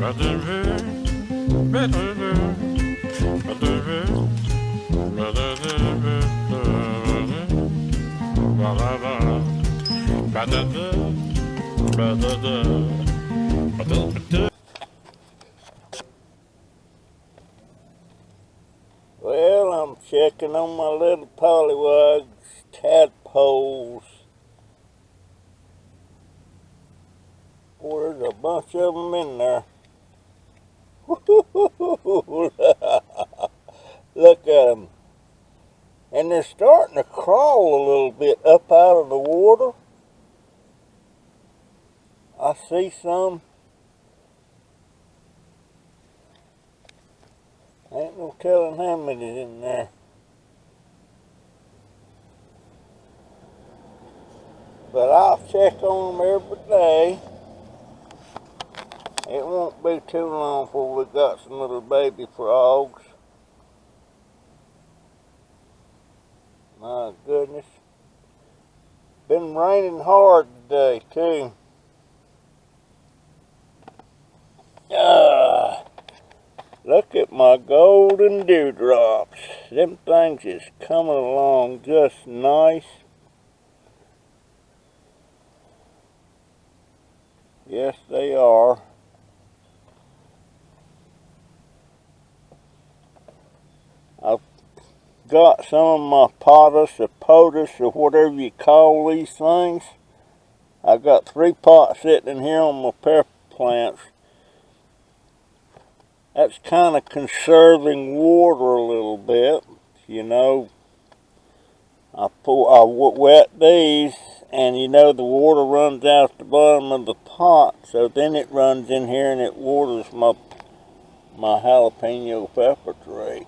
Well, I'm checking on my little Polywags tadpoles. Boy, there's a bunch of them in there. Look at them. And they're starting to crawl a little bit up out of the water. I see some. Ain't no telling how many's in there. But I'll check on them every day. It won't be too long before we got some little baby frogs. My goodness. Been raining hard today too. Look at my golden dewdrops. Them things is coming along just nice. Yes, they are. I've got some of my potus or potus or whatever you call these things. I've got 3 pots sitting here on my pepper plants. That's kind of conserving water a little bit, you know. I wet these, and you know the water runs out the bottom of the pot, so then it runs in here and it waters my jalapeno pepper tree.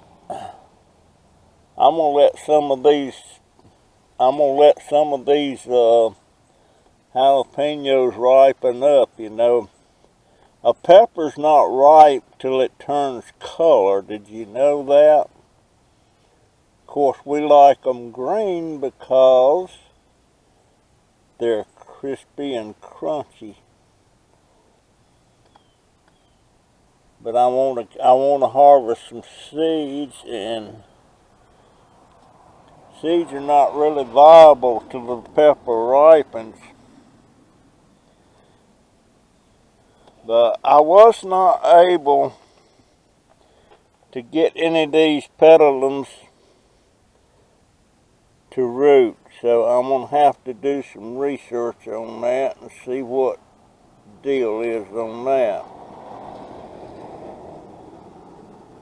I'm gonna let some of these jalapenos ripen up, you know. A pepper's not ripe till it turns color. Did you know that? Of course, we like them green because they're crispy and crunchy. But I want to harvest some seeds, and seeds are not really viable till the pepper ripens. But I was not able to get any of these petalums to root, so I'm going to have to do some research on that and see what the deal is on that.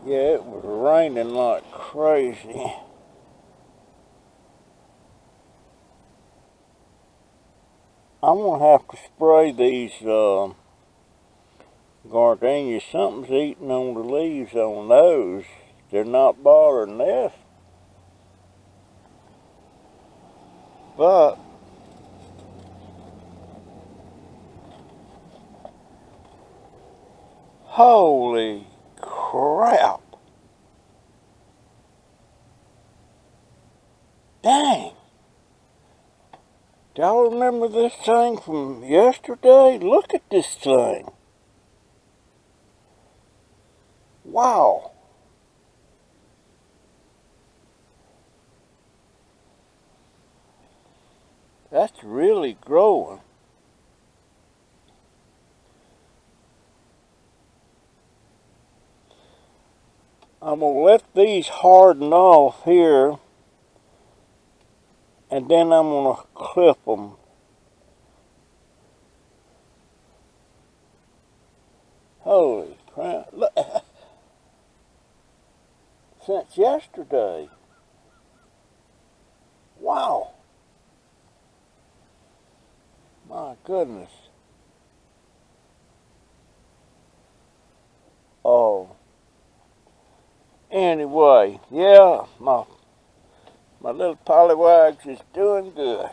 Yeah, it was raining like crazy. I'm going to have to spray these Gardenias. Something's eating on the leaves on those. They're not bothering this. But holy crap. Dang. Do y'all remember this thing from yesterday? Look at this thing. Wow. That's really growing. I'm going to let these harden off here, and then I'm going to clip them. Holy crap. Look. Since yesterday. Wow. My goodness. Oh. Anyway, yeah, my little Polywags is doing good.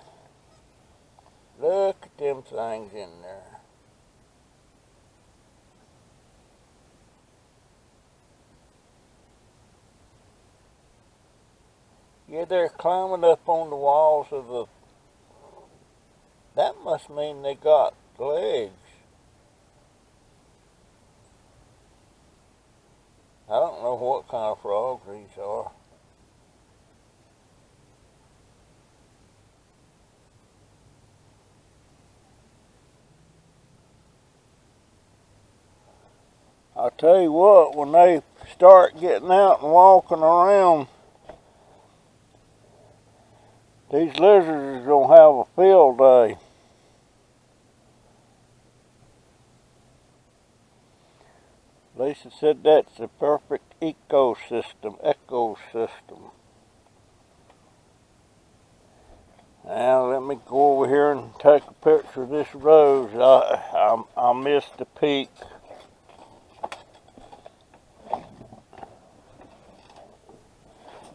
Look at them things in there. Yeah, they're climbing up on the walls of the... That must mean they got legs. I don't know what kind of frogs these are. I'll tell you what, when they start getting out and walking around, these lizards are going to have a field day. Lisa said that's the perfect ecosystem. Now let me go over here and take a picture of this rose. I missed the peak.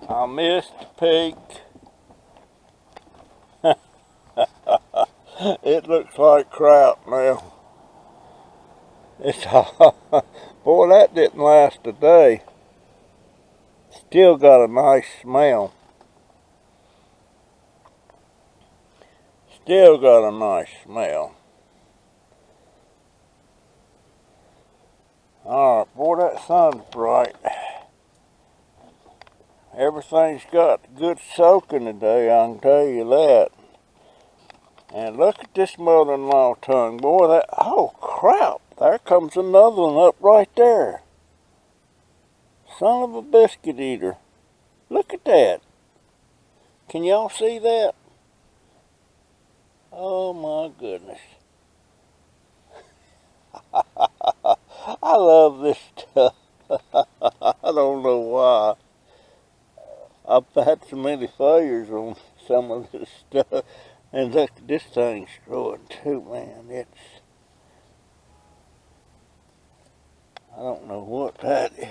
I missed the peak. It looks like crap now. It's boy, that didn't last a day. Still got a nice smell. Still got a nice smell. Alright, boy, that sun's bright. Everything's got good soaking today, I can tell you that. And look at this mother-in-law tongue. Boy, that, oh crap, there comes another one up right there. Son of a biscuit eater. Look at that. Can y'all see that? Oh my goodness. I love this stuff. I don't know why. I've had so many failures on some of this stuff. And look, this thing's growing too, man. I don't know what that is.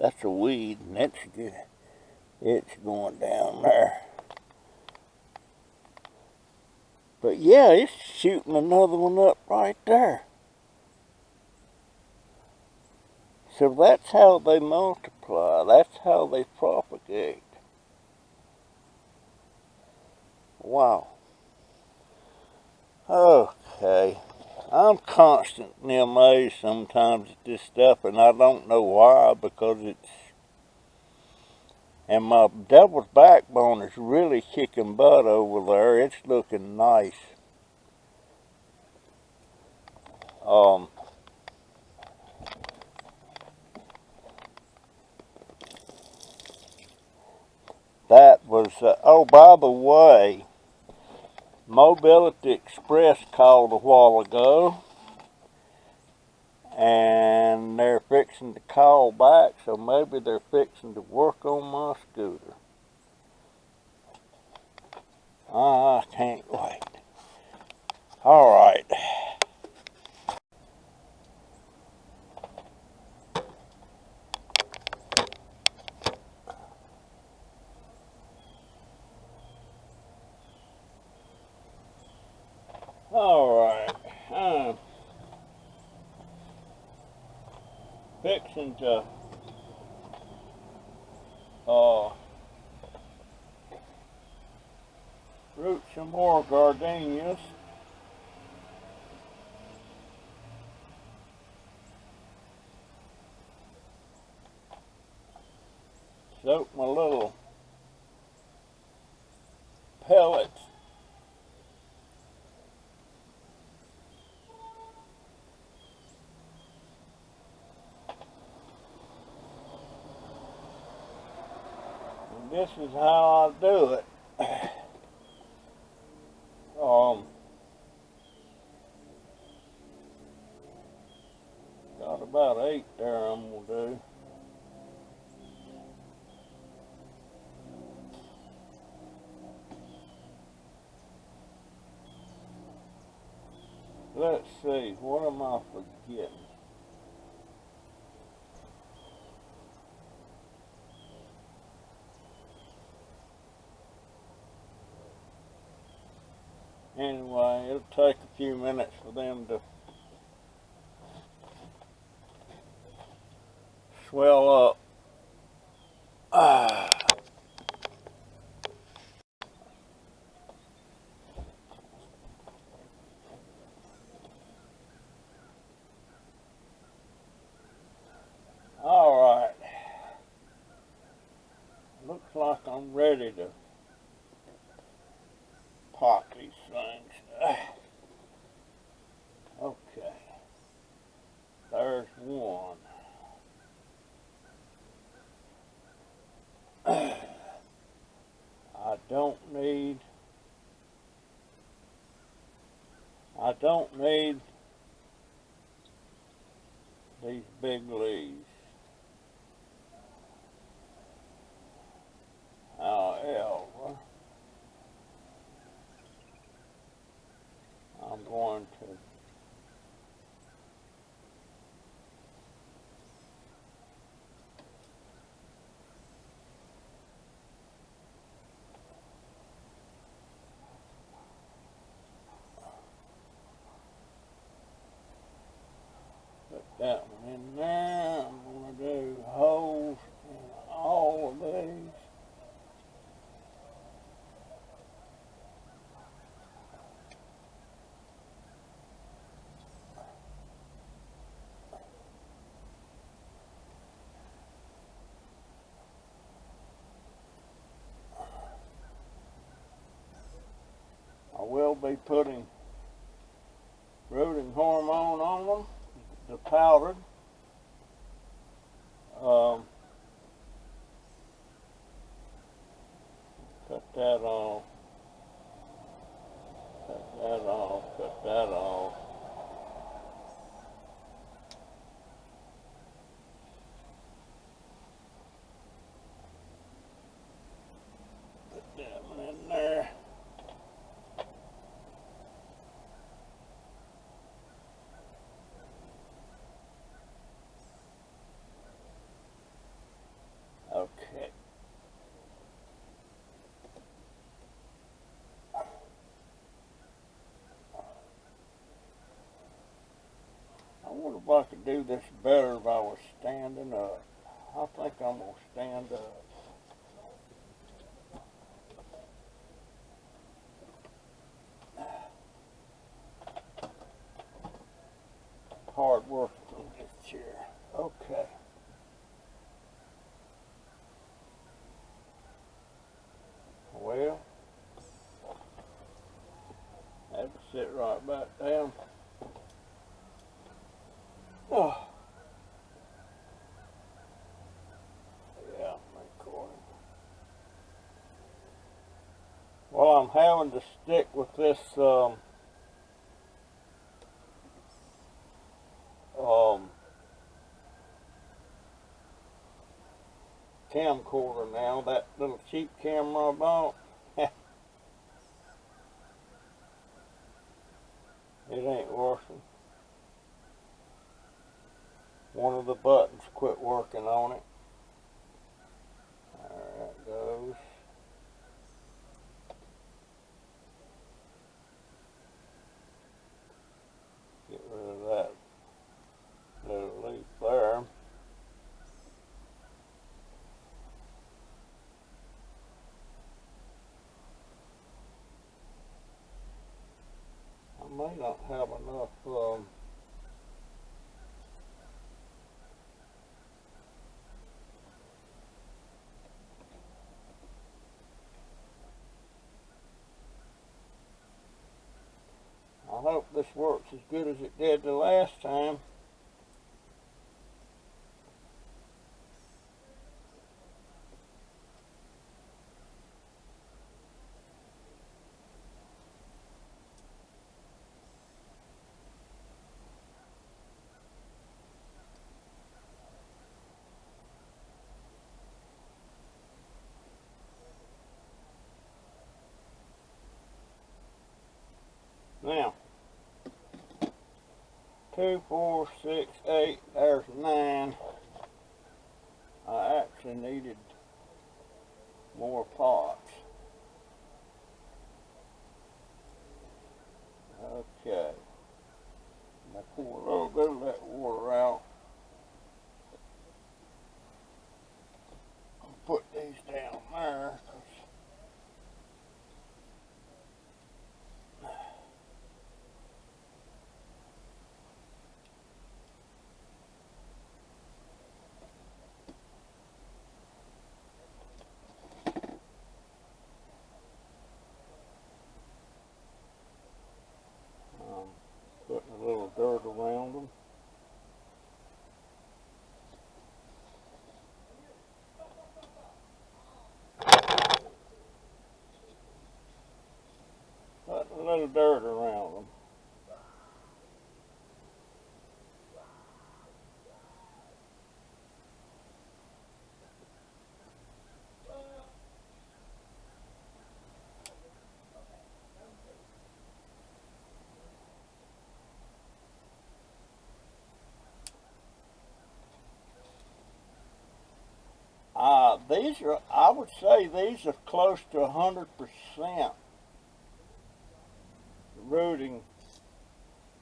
That's a weed, and that's good. It's going down there. But yeah, it's shooting another one up right there. So that's how they multiply. That's how they propagate. Wow. Okay. I'm constantly amazed sometimes at this stuff, and I don't know why, because it's... And my devil's backbone is really kicking butt over there. It's looking nice. That was, oh, by the way, Mobility Express called a while ago, and they're fixing to call back, so maybe they're fixing to work on my scooter. I can't wait. All right. All right. I'm fixing to root some more gardenias. Soak my little pellets. And this is how I do it. Got about 8 there I'm going to do. Let's see, what am I forgetting? Anyway, it'll take a few minutes for them to swell up. All right. looks like I'm ready to pot these things. Okay, there's one. I don't need these big leaves. However, I'm going to put that one in there. I'm going to do holes in all of these. I will be putting rooting hormone on them, the powdered. Cut that off, cut that off, cut that off. Put that one in there. Okay. I wonder if I could do this better if I was standing up. I think I'm going to stand up. Hard work on this chair. Okay. Well, have to sit right back down. Oh. Yeah, I'm recording. Well, I'm having to stick with this camcorder now, that little cheap camera I bought. It ain't working. One of the buttons quit working on it. There that goes. Get rid of that little leaf there. I may not have enough I hope this works as good as it did the last time. Now, 2, 4, 6, 8, there's 9. I actually needed more pots. Okay. I'm going to pour a little bit of that water out. I'll put these down there. these are, I would say these are close to 100% rooting.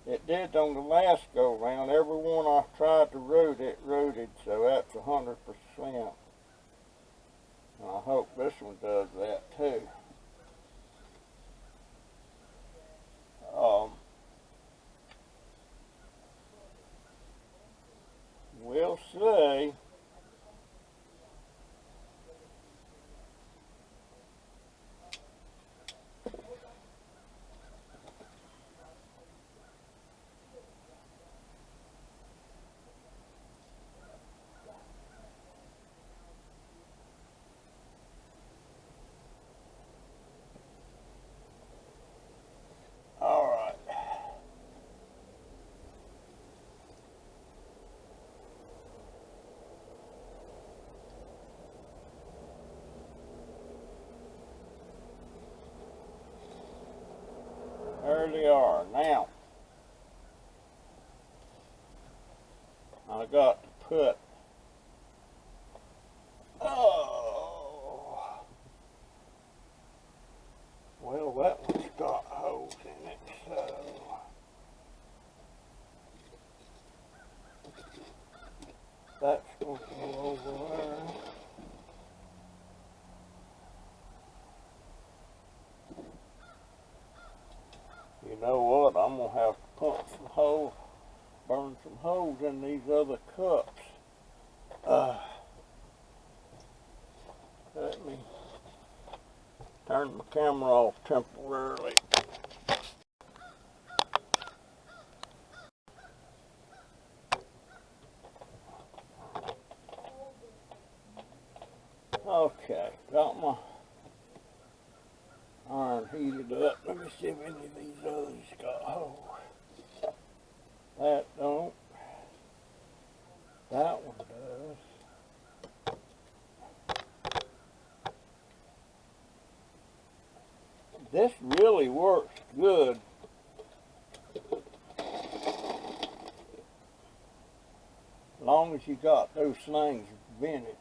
It did on the last go round. Every one I tried to root, it rooted, so that's 100%. And I hope this one does that too. We'll see. There they are. Now, I got to put, well, that one's got holes in it, so that's going to go over there. You know what, I'm going to have to punch some holes, burn some holes in these other cups. Let me turn my camera off temporarily. Okay, got my iron heated up. Let me see if any of these others got holes. That don't. That one does. This really works good. As long as you got those things vented.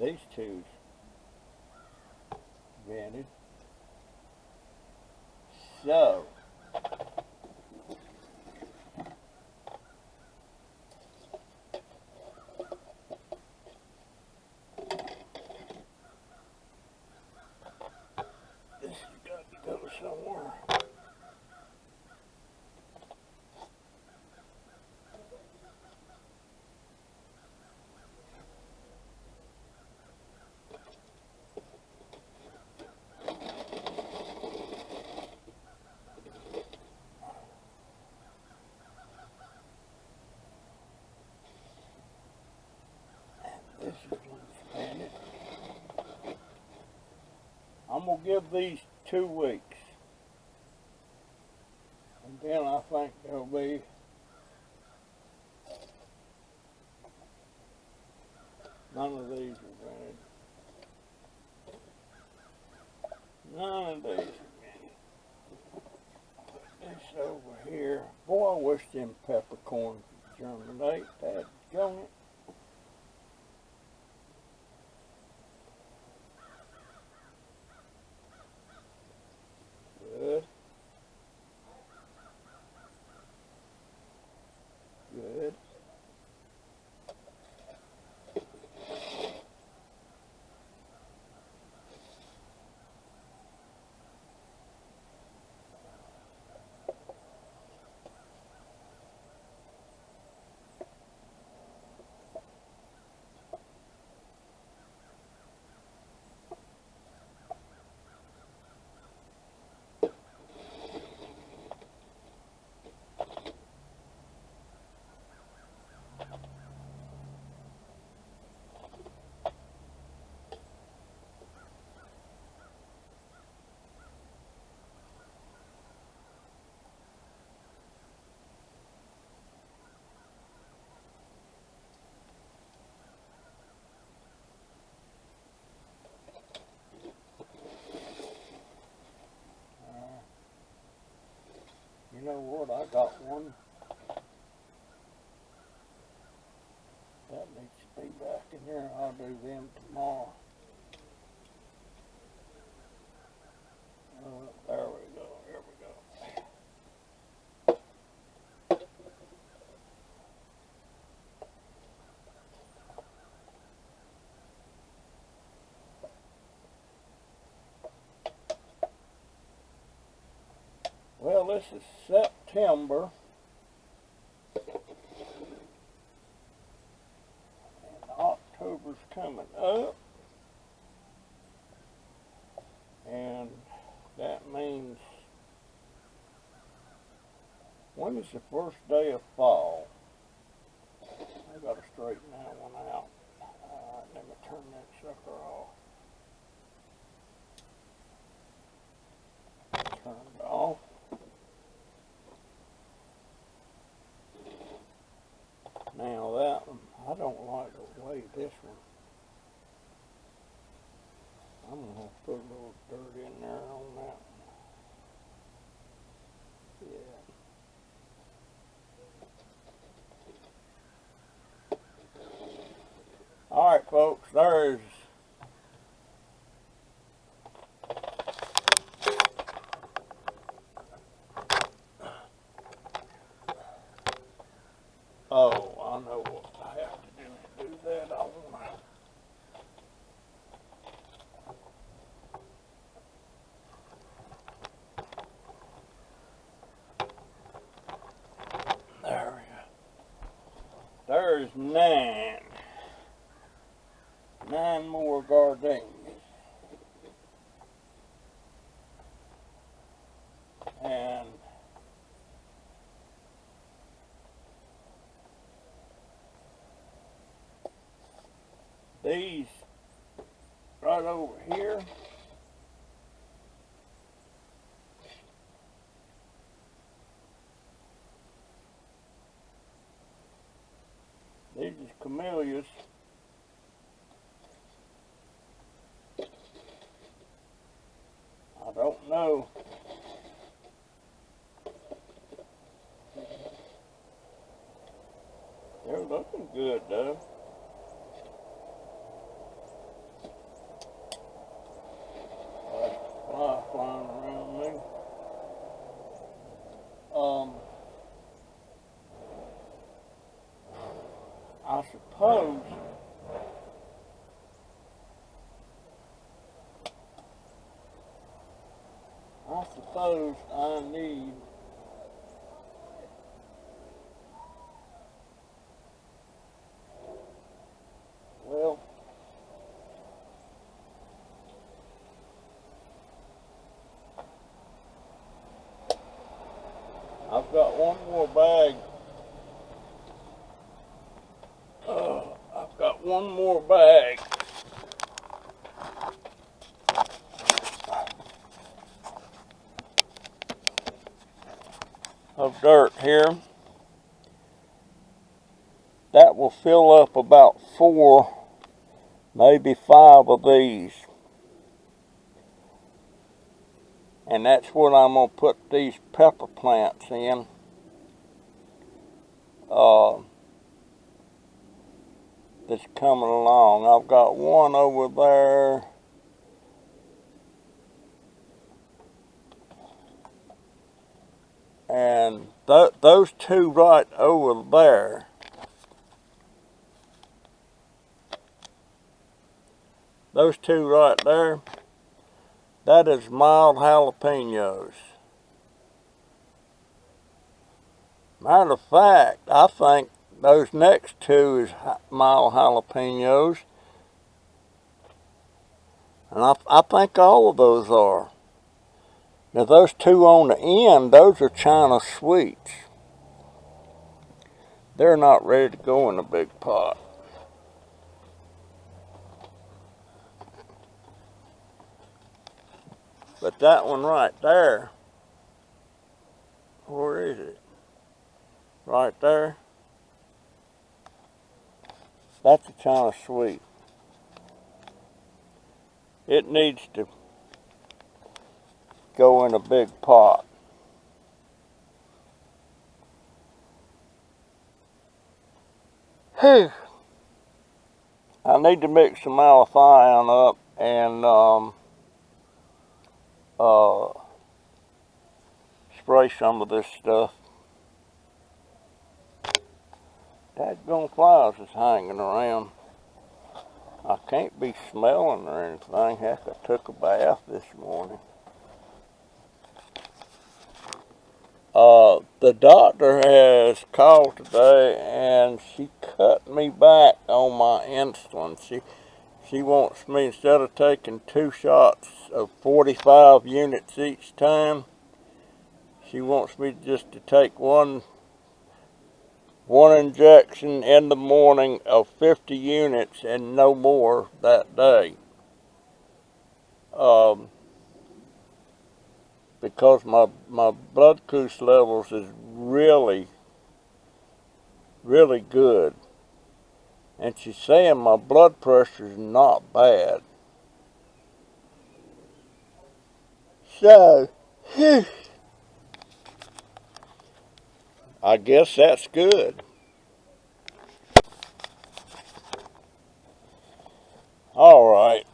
These two's vented. So, this has got to go somewhere. This is vented. I'm going to give these 2 weeks. And then I think they'll be none of these are vented. None of these are vented. Put this over here. Boy, I wish them peppercorns would germinate. That gone it. Good. Good. got one. That needs to be back in there. I'll do them tomorrow. There we go. Here we go. Well, this is September. And October's coming up. And that means, when is the first day of fall? I gotta straighten that one out. Let me turn that sucker off. Turned off. Now that one, I don't like the way this one. I'm going to put a little dirt in there on that one. Yeah. Alright folks, there's I know what I have to do that. I want there we go. There's 9 more gardenias. And these right over here, these is camellias. I don't know. They're looking good though. Fly flying around me. I suppose I need I've got one more bag. I've got one more bag. Of dirt here. That will fill up about 4, maybe 5 of these. And that's what I'm going to put these pepper plants in. That's coming along. I've got one over there. And those 2 right over there. Those 2 right there. That is mild jalapenos. Matter of fact, I think those next 2 is mild jalapenos. And I think all of those are. Now those 2 on the end, those are China sweets. They're not ready to go in a big pot. But that one right there, where is it? Right there. That's a China sweet. It needs to go in a big pot. Whew. I need to mix some malathion up and spray some of this stuff. Dadgone flies is hanging around. I can't be smelling or anything. Heck, I took a bath this morning. The doctor has called today and she cut me back on my insulin. She wants me, instead of taking 2 shots of 45 units each time, she wants me just to take one injection in the morning of 50 units and no more that day. Because my blood glucose levels is really good. And she's saying my blood pressure is not bad. So, I guess that's good. Alright,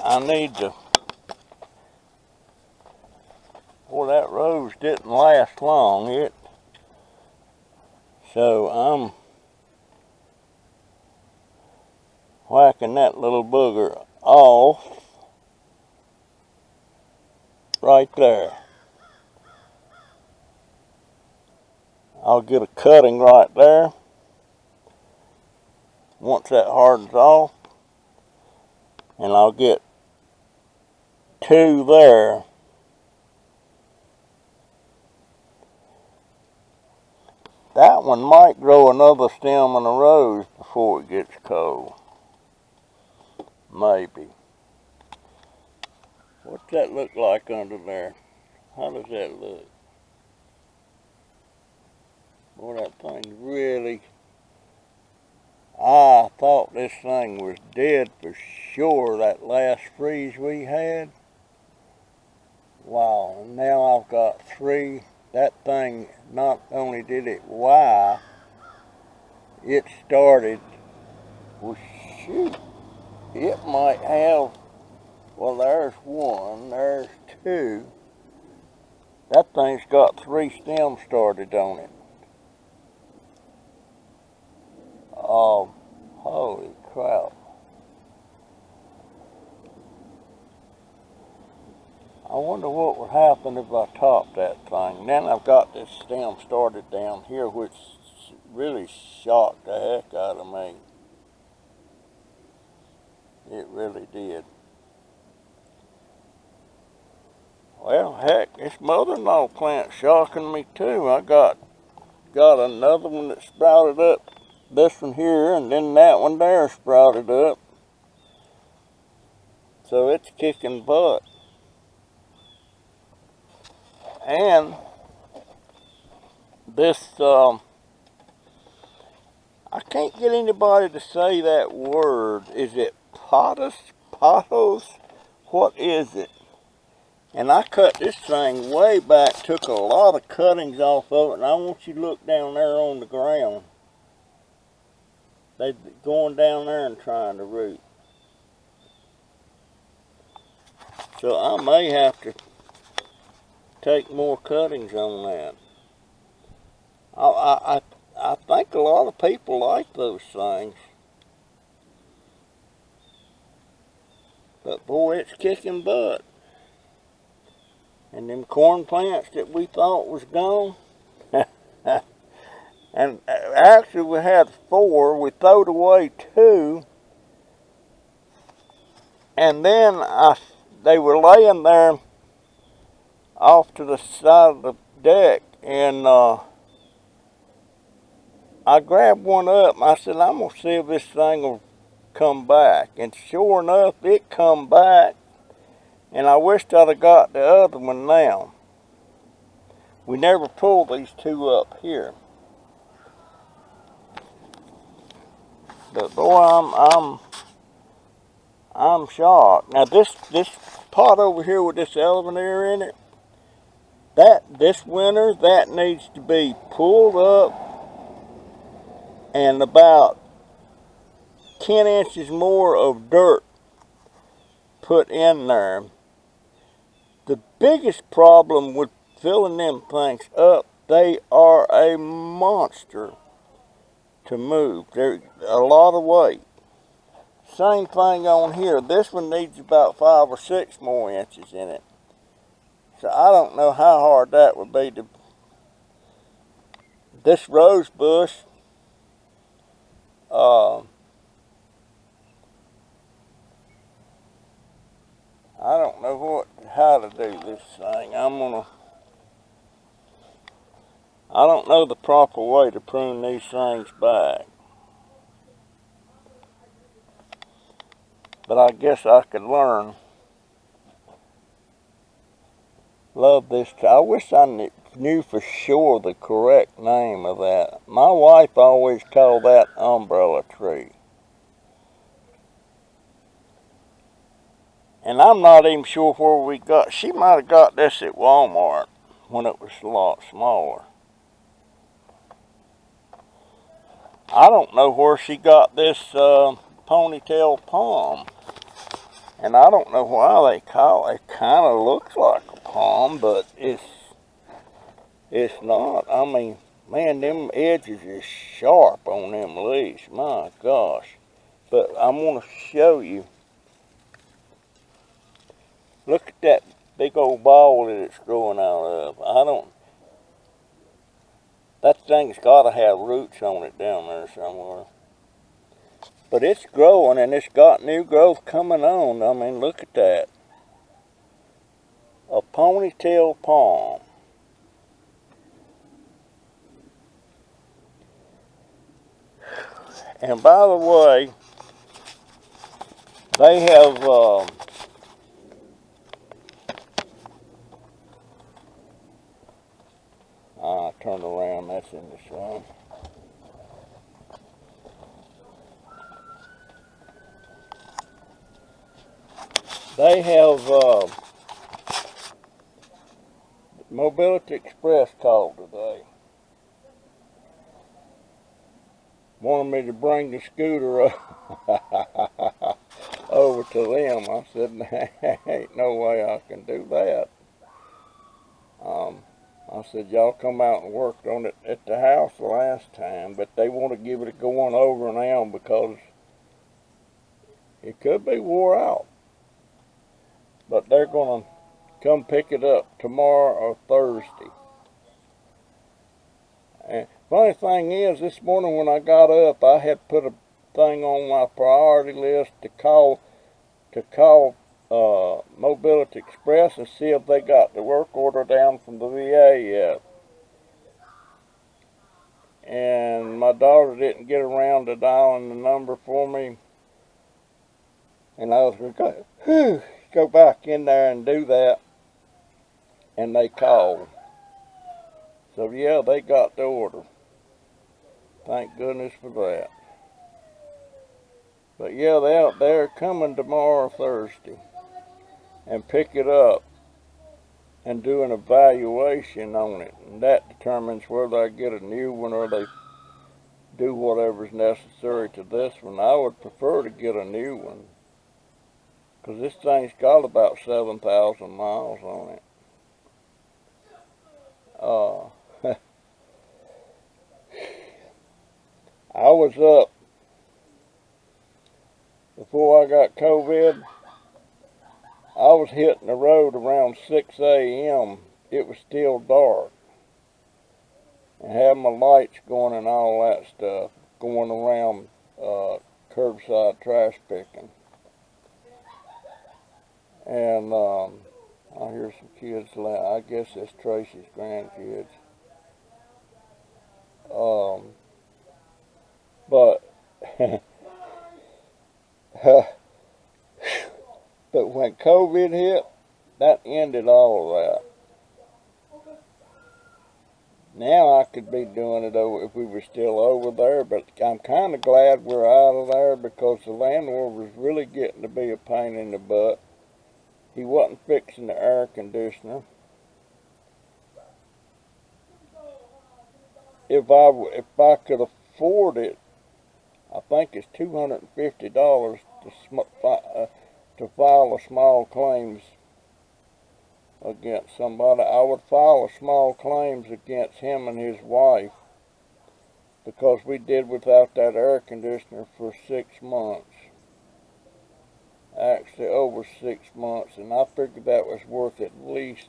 I need to... Well, that rose didn't last long. So I'm whacking that little booger off right there. I'll get a cutting right there. Once that hardens off, and I'll get 2 there. That one might grow another stem in a rose before it gets cold. Maybe. What's that look like under there? How does that look? Boy, that thing really... I thought this thing was dead for sure, that last freeze we had. Wow, and now I've got 3. That thing, not only did it why, it started, well shoot, it might have, well there's 1, there's 2. That thing's got 3 stems started on it. Oh, holy crap. I wonder what would happen if I topped that thing. Then I've got this stem started down here, which really shocked the heck out of me. It really did. Well, heck, this mother-in-law plant's shocking me too. I got another one that sprouted up. This one here, and then that one there sprouted up. So it's kicking butt. And this, I can't get anybody to say that word. Is it potos? What is it? And I cut this thing way back, took a lot of cuttings off of it, and I want you to look down there on the ground. They're going down there and trying to root. So I may have to take more cuttings on that. I think a lot of people like those things. But boy, it's kicking butt. And them corn plants that we thought was gone. And actually we had 4, we throwed away 2. And then they were laying there off to the side of the deck, and I grabbed one up and I said, I'm going to see if this thing will come back. And sure enough, it come back, and I wished I'd have got the other one now. We never pulled these 2 up here. But boy, I'm shocked. Now this pot over here with this eleviner in it, this winter that needs to be pulled up and about 10 inches more of dirt put in there. The biggest problem with filling them things up, they are a monster to move. They're a lot of weight. Same thing on here. This one needs about 5 or 6 more inches in it. So I don't know how hard that would be to... This rose bush, I don't know how to do this thing. I don't know the proper way to prune these things back. But I guess I could learn. Love this. I wish I knew for sure the correct name of that. My wife always called that umbrella tree. And I'm not even sure where we got. She might have got this at Walmart when it was a lot smaller. I don't know where she got this ponytail palm. And I don't know why they call it. It kind of looks like a palm, but it's not. I mean, man, them edges is sharp on them leaves. My gosh. But I'm going to show you. Look at that big old ball that it's growing out of. That thing's got to have roots on it down there somewhere. But it's growing, and it's got new growth coming on. I mean, look at that. A ponytail palm. And by the way, they have... I turned around, that's in the sun. They have Mobility Express called today. Wanted me to bring the scooter over to them. I said, ain't no way I can do that. I said, y'all come out and worked on it at the house the last time, but they want to give it a going over now because it could be wore out. But they're going to come pick it up tomorrow or Thursday. And funny thing is, this morning when I got up, I had put a thing on my priority list to call Mobility Express and see if they got the work order down from the VA yet. And my daughter didn't get around to dialing the number for me. And I was going to go back in there and do that. And they called. So yeah, they got the order. Thank goodness for that. But yeah, they're coming tomorrow or Thursday and pick it up and do an evaluation on it. And that determines whether I get a new one or they do whatever's necessary to this one. I would prefer to get a new one, because this thing's got about 7,000 miles on it. I was up before I got COVID. I was hitting the road around 6 a.m. It was still dark. And had my lights going and all that stuff, going around curbside trash picking. And I hear some kids laughing. I guess that's Tracy's grandkids. But but when COVID hit, that ended all of that. Now I could be doing it if we were still over there, but I'm kind of glad we're out of there, because the landlord was really getting to be a pain in the butt. He wasn't fixing the air conditioner. If I could afford it, I think it's $250 to file a small claims against somebody. I would file a small claims against him and his wife because we did without that air conditioner for 6 months. Actually over 6 months, and I figured that was worth at least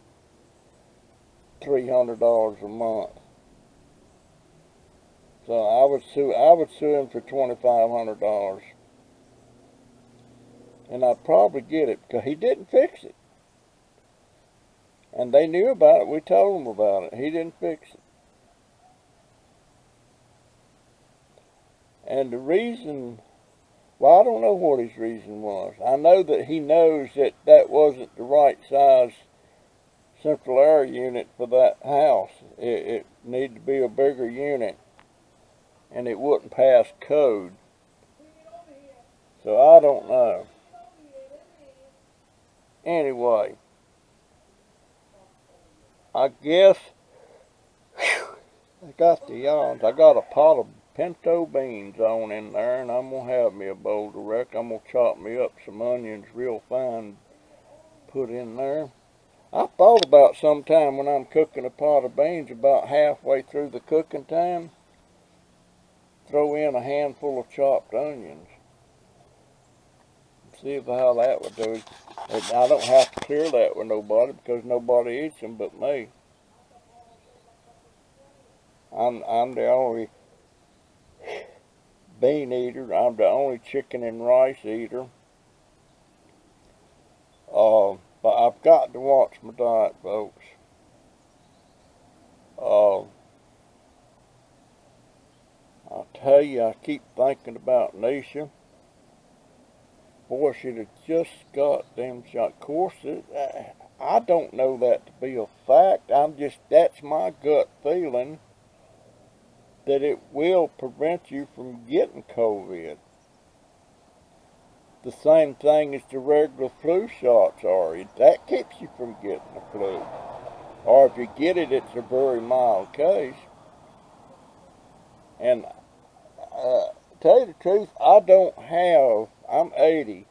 $300 a month. So I would sue him for $2,500. And I'd probably get it because he didn't fix it. And they knew about it. We told them about it. He didn't fix it. And the reason, well, I don't know what his reason was. I know that he knows that that wasn't the right size central air unit for that house. It needed to be a bigger unit, and it wouldn't pass code. So I don't know. Anyway, I guess, I got the yawns. I got a pot of pinto beans on in there, and I'm going to have me a bowl of wreck. I'm going to chop me up some onions real fine, put in there. I thought about sometime when I'm cooking a pot of beans, about halfway through the cooking time, throw in a handful of chopped onions. See how that would do. And I don't have to clear that with nobody because nobody eats them but me. I'm the only bean eater. I'm the only chicken and rice eater. But I've got to watch my diet, folks. I'll tell you, I keep thinking about Nisha. Boy, she'd have just got them shot. Of course, I don't know that to be a fact. That's my gut feeling that it will prevent you from getting COVID. The same thing as the regular flu shots are. That keeps you from getting the flu. Or if you get it, it's a very mild case. And tell you the truth, I'm 80.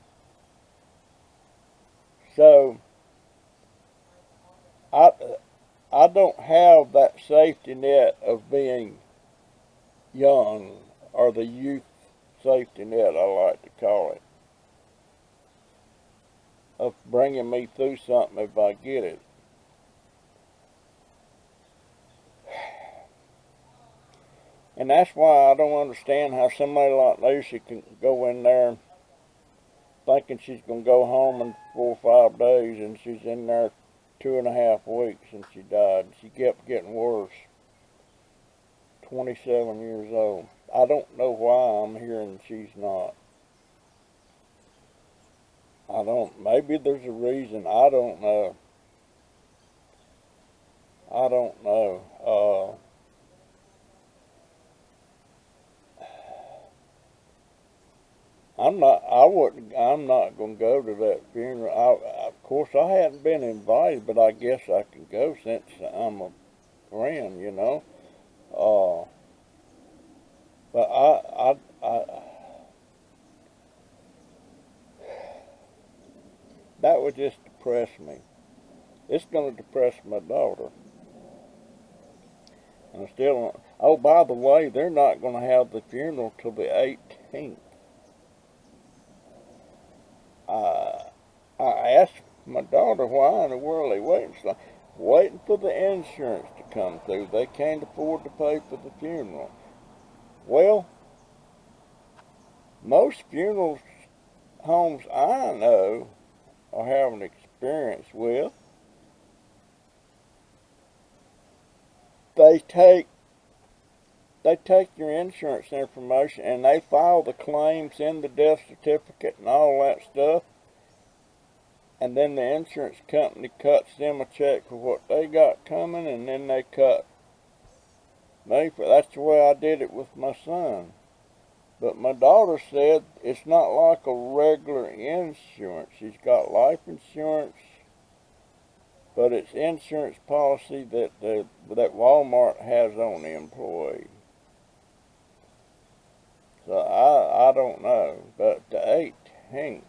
So I don't have that safety net of being young, or the youth safety net, I like to call it, of bringing me through something if I get it. And that's why I don't understand how somebody like Lucy can go in there thinking she's going to go home in 4 or 5 days, and she's in there 2.5 weeks and she died. She kept getting worse. 27 years old. I don't know why I'm hearing she's not. Maybe there's a reason. I don't know. I'm not going to go to that funeral. Of course, I hadn't been invited, but I guess I can go since I'm a friend, you know. But that would just depress me. It's going to depress my daughter. And oh, by the way, they're not going to have the funeral till the 18th. I asked my daughter why in the world they waiting for the insurance to come through. They can't afford to pay for the funeral. Well, most funeral homes I know or have an experience with, they take your insurance information and they file the claims in the death certificate and all that stuff, and then the insurance company cuts them a check for what they got coming, and then they cut me for. That's the way I did it with my son. But my daughter said it's not like a regular insurance. She's got life insurance, but it's insurance policy that Walmart has on the employee. So I don't know, but the 18th.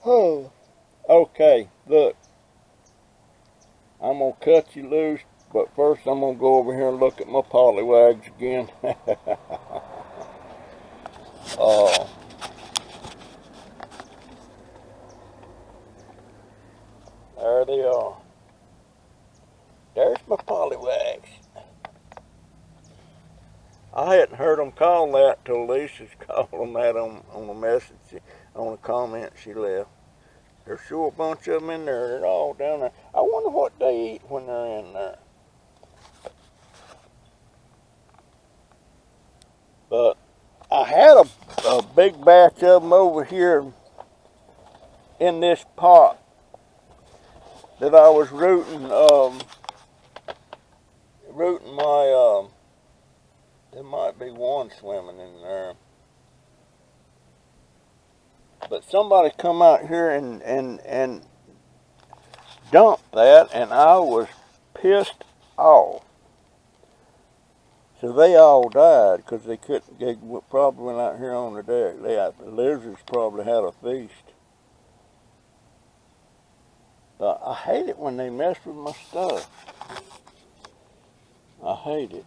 Oh, okay, look. I'm going to cut you loose, but first I'm going to go over here and look at my Polywags again. Oh, there they are. There's my Polywags. I hadn't heard them call that till Lisa's called them that on a message, on a comment she left. There's sure a bunch of them in there. They're all down there. I wonder what they eat when they're in there. But I had a big batch of them over here in this pot that I was rooting my, there might be one swimming in there. But somebody come out here and dumped that, and I was pissed off. So they all died because they couldn't. They probably went out here on the deck. The lizards probably had a feast. But I hate it when they mess with my stuff. I hate it.